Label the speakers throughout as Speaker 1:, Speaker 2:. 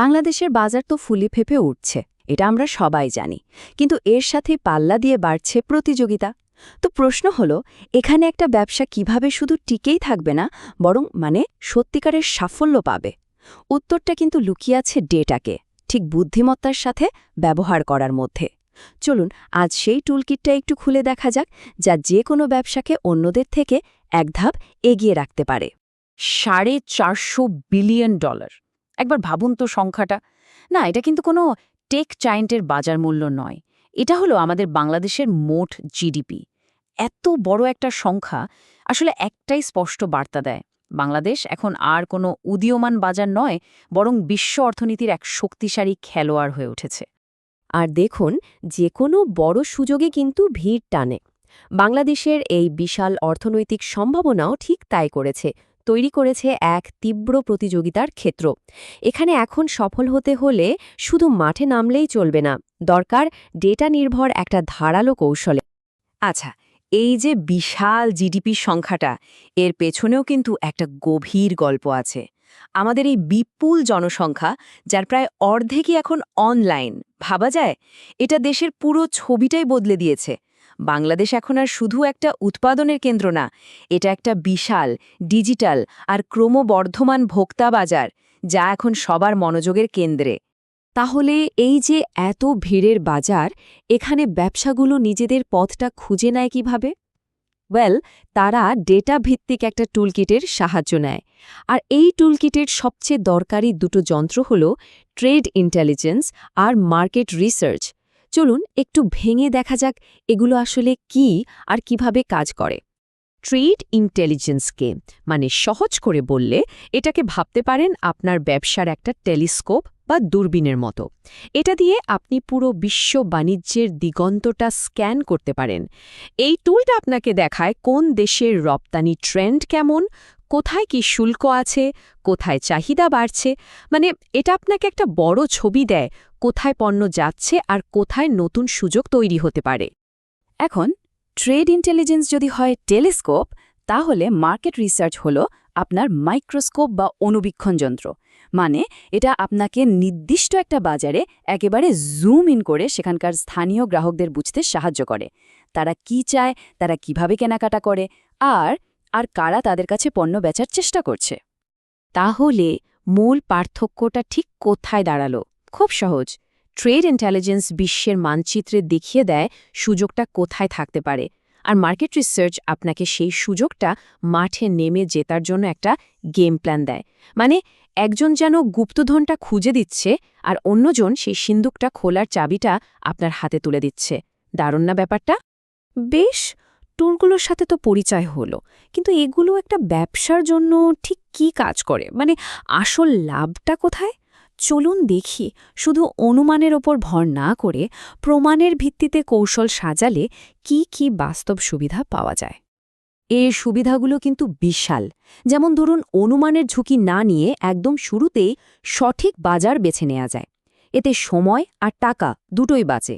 Speaker 1: বাংলাদেশের বাজার তো ফুলে ফেঁপে উঠছে, এটা আমরা সবাই জানি। কিন্তু এর সাথে পাল্লা দিয়ে বাড়ছে প্রতিযোগিতা। তো প্রশ্ন হলো, এখানে একটা ব্যবসা কিভাবে শুধু টিকেই থাকবে না, বরং সত্যিকারের সাফল্য পাবে? উত্তরটা কিন্তু লুকিয়ে আছে ডেটাকে ঠিক বুদ্ধিমত্তার সাথে ব্যবহার করার মধ্যে। চলুন আজ সেই টুলকিটটা একটু খুলে দেখা যাক, যা যে কোনো ব্যবসাকে অন্যদের থেকে এক ধাপ এগিয়ে রাখতে পারে।
Speaker 2: $450 বিলিয়ন। একবার ভাবুন তো সংখ্যাটা। না, এটা কিন্তু কোনো টেক জায়ান্টের বাজার মূল্য নয়। এটা হলো আমাদের বাংলাদেশের মোট জিডিপি। এত বড় একটা সংখ্যা আসলে একটাই স্পষ্ট বার্তা দেয়, বাংলাদেশ এখন আর কোনো উদীয়মান বাজার নয়, বরং বিশ্ব অর্থনীতির এক শক্তিশালী খেলোয়াড় হয়ে উঠেছে।
Speaker 1: আর দেখুন, যে কোনো বড় সুযোগে কিন্তু ভিড় টানে। বাংলাদেশের এই বিশাল অর্থনৈতিক সম্ভাবনাও ঠিক তাই করেছে, তৈরি করেছে এক তীব্র প্রতিযোগিতার ক্ষেত্র। এখানে এখন সফল হতে হলে শুধু মাঠে নামলেই চলবে না, দরকার ডেটা নির্ভর একটা ধারালো কৌশলে।
Speaker 2: আচ্ছা, এই যে বিশাল জিডিপি সংখ্যাটা, এর পেছনেও কিন্তু একটা গভীর গল্প আছে। আমাদের এই বিপুল জনসংখ্যা, যার প্রায় অর্ধেকই এখন অনলাইন, ভাবা যায় এটা দেশের পুরো ছবিটাই বদলে দিয়েছে। বাংলাদেশ এখন আর শুধু একটা উৎপাদনের কেন্দ্র না, এটা একটা বিশাল ডিজিটাল আর ক্রমবর্ধমান ভোক্তা বাজার, যা এখন সবার মনোযোগের কেন্দ্রে।
Speaker 1: তাহলে এই যে এত ভিড়ের বাজার, এখানে ব্যবসাগুলো নিজেদের পথটা খুঁজে নেয় কিভাবে? তারা ডেটা ভিত্তিক একটা টুলকিটের সাহায্য নেয়। আর এই টুলকিটের সবচেয়ে দরকারি দুটো যন্ত্র হল ট্রেড ইন্টেলিজেন্স আর মার্কেট রিসার্চ। চলুন একটু ভেঙে দেখা যাক এগুলো আসলে কি আর কিভাবে কাজ করে। ট্রেড ইন্টেলিজেন্সকে সহজ করে বললে এটাকে ভাবতে পারেন আপনার ব্যবসার একটা টেলিস্কোপ বা দূরবীনের মতো। এটা দিয়ে আপনি পুরো বিশ্ব বাণিজ্যের দিগন্তটা স্ক্যান করতে পারেন। এই টুলটা আপনাকে দেখায় কোন দেশের রপ্তানি ট্রেন্ড কেমন, কোথায় কি শুল্ক আছে, কোথায় চাহিদা বাড়ছে। এটা আপনাকে একটা বড় ছবি দেয় কোথায় পণ্য যাচ্ছে আর কোথায় নতুন সুযোগ তৈরি হতে পারে। এখন ট্রেড ইন্টেলিজেন্স যদি হয় টেলিস্কোপ, তাহলে মার্কেট রিসার্চ হলো আপনার মাইক্রোস্কোপ বা অণুবীক্ষণ যন্ত্র। এটা আপনাকে নির্দিষ্ট একটা বাজারে একেবারে জুম ইন করে সেখানকার স্থানীয় গ্রাহকদের বুঝতে সাহায্য করে। তারা কি চায়, তারা কিভাবে কেনাকাটা করে, আর আর কারা তাদের কাছে পণ্য বেচার চেষ্টা করছে। তাহলে মূল পার্থক্যটা ঠিক কোথায় দাঁড়ালো? খুব সহজ। ট্রেড ইন্টেলিজেন্স বিশ্বের মানচিত্রে দেখিয়ে দেয় সুযোগটা কোথায় থাকতে পারে, আর মার্কেট রিসার্চ আপনাকে সেই সুযোগটা মাঠে নেমে জেতার জন্য একটা গেম প্ল্যান দেয়। একজন যেন গুপ্তধনটা খুঁজে দিচ্ছে, আর অন্যজন সেই সিন্দুকটা খোলার চাবিটা আপনার হাতে তুলে দিচ্ছে। দারুণ না ব্যাপারটা? বেশ, টুলগুলোর সাথে তো পরিচয় হলো, কিন্তু এগুলো একটা ব্যবসার জন্য ঠিক কি কাজ করে? আসল লাভটা কোথায়? চলুন দেখি, শুধু অনুমানের ওপর ভর না করে প্রমাণের ভিত্তিতে কৌশল সাজালে কি কি বাস্তব সুবিধা পাওয়া যায়। এর সুবিধাগুলো কিন্তু বিশাল। যেমন ধরুন, অনুমানের ঝুঁকি না নিয়ে একদম শুরুতেই সঠিক বাজার বেছে নেওয়া যায়। এতে সময় আর টাকা দুটোই বাঁচে।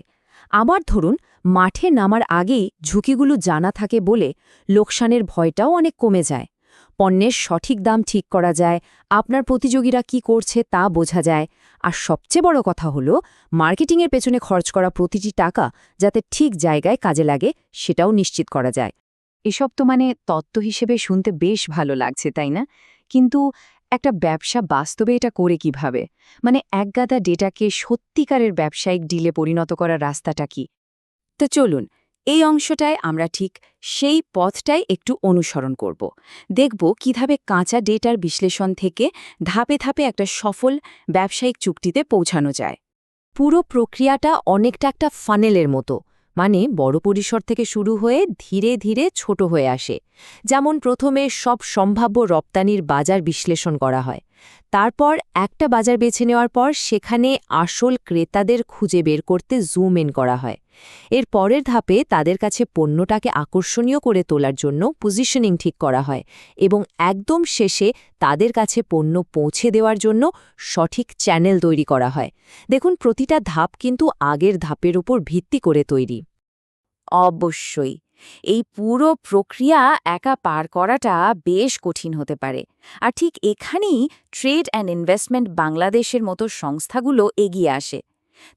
Speaker 1: আবার ধরুন, মাঠে নামার আগেই ঝুঁকিগুলো জানা থাকে বলে লোকসানের ভয়টাও অনেক কমে যায়। পণ্যের সঠিক দাম ঠিক করা যায়, আপনার প্রতিযোগীরা কি করছে তা বোঝা যায়, আর সবচেয়ে বড় কথা হলো মার্কেটিংয়ের পেছনে খরচ করা প্রতিটি টাকা যাতে ঠিক জায়গায় কাজে লাগে সেটাও নিশ্চিত করা যায়। এসব তো তত্ত্ব হিসেবে শুনতে বেশ ভালো লাগছে, তাই না? কিন্তু একটা ব্যবসা বাস্তবে এটা করে কিভাবে? একগাদা ডেটাকে সত্যিকারের ব্যবসায়িক ডিলে পরিণত করার রাস্তাটা কি? তো চলুন, এই অংশটায় আমরা ঠিক সেই পথটাই একটু অনুসরণ করব। দেখব কিভাবে কাঁচা ডেটার বিশ্লেষণ থেকে ধাপে ধাপে একটা সফল ব্যবসায়িক চুক্তিতে পৌঁছানো যায়। পুরো প্রক্রিয়াটা অনেকটা একটা ফানেলের মতো, বড় পরিসর থেকে শুরু হয়ে ধীরে ধীরে ছোট হয়ে আসে। যেমন প্রথমে সব সম্ভাব্য রপ্তানির বাজার বিশ্লেষণ করা হয়, তারপর একটা বাজার বেছে নেওয়ার পর সেখানে আসল ক্রেতাদের খুঁজে বের করতে জুম ইন করা হয়। এর পরের ধাপে তাদের কাছে পণ্যটাকে আকর্ষণীয় করে তোলার জন্য পজিশনিং ঠিক করা হয়, এবং একদম শেষে তাদের কাছে পণ্য পৌঁছে দেওয়ার জন্য সঠিক চ্যানেল তৈরি করা হয়। দেখুন, প্রতিটা ধাপ কিন্তু আগের ধাপের উপর ভিত্তি করে তৈরি। অবশ্যই
Speaker 2: এই পুরো প্রক্রিয়া একা পার করাটা বেশ কঠিন হতে পারে। আর ঠিক এখানেই ট্রেড অ্যান্ড ইনভেস্টমেন্ট বাংলাদেশের মতো সংস্থাগুলো এগিয়ে আসে।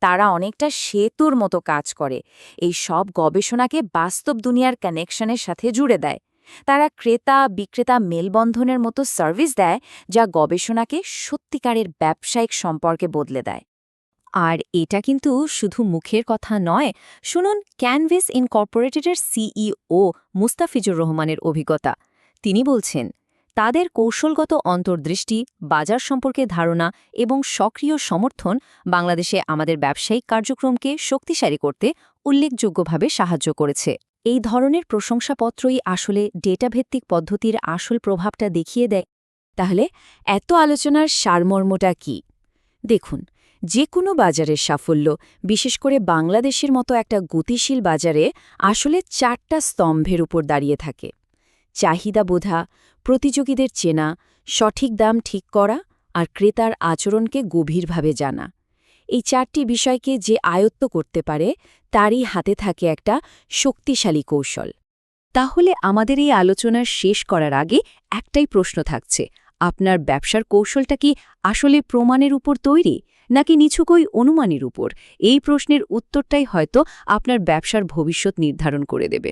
Speaker 2: তারা অনেকটা সেতুর মতো কাজ করে, এই সব গবেষণাকে বাস্তব দুনিয়ার কানেকশনের সাথে জুড়ে দেয়। তারা ক্রেতা বিক্রেতা মেলবন্ধনের মতো সার্ভিস দেয়, যা গবেষণাকে সত্যিকারের ব্যবসায়িক সম্পর্কে বদলে দেয়।
Speaker 1: আর এটা কিন্তু শুধু মুখের কথা নয়, শুনুন ক্যানভিস ইনকর্পোরেটেডের সিইও মুস্তাফিজুর রহমানের অভিজ্ঞতা। তিনি বলছেন, তাদের কৌশলগত অন্তর্দৃষ্টি, বাজার সম্পর্কে ধারণা এবং সক্রিয় সমর্থন বাংলাদেশে আমাদের ব্যবসায়িক কার্যক্রমকে শক্তিশালী করতে উল্লেখযোগ্যভাবে সাহায্য করেছে। এই ধরনের প্রশংসাপত্রই আসলে ডেটাভিত্তিক পদ্ধতির আসল প্রভাবটা দেখিয়ে দেয়। তাহলে এত আলোচনার সারমর্মটা কি? দেখুন, যে কোনো বাজারের সাফল্য, বিশেষ করে বাংলাদেশের মতো একটা গতিশীল বাজারে, আসলে 4টা স্তম্ভের উপর দাঁড়িয়ে থাকে: চাহিদা বোঝা, প্রতিযোগীদের চেনা, সঠিক দাম ঠিক করা আর ক্রেতার আচরণকে গভীরভাবে জানা। এই 4টি বিষয়কে যে আয়ত্ত করতে পারে, তারই হাতে থাকে একটা শক্তিশালী কৌশল। তাহলে আমাদের এই আলোচনার শেষ করার আগে একটাই প্রশ্ন থাকছে: আপনার ব্যবসার কৌশলটা কি আসলে প্রমাণের উপর তৈরি, নাকি নিছকই অনুমানের উপর? এই প্রশ্নের উত্তরটাই হয়তো আপনার ব্যবসার ভবিষ্যৎ নির্ধারণ করে দেবে।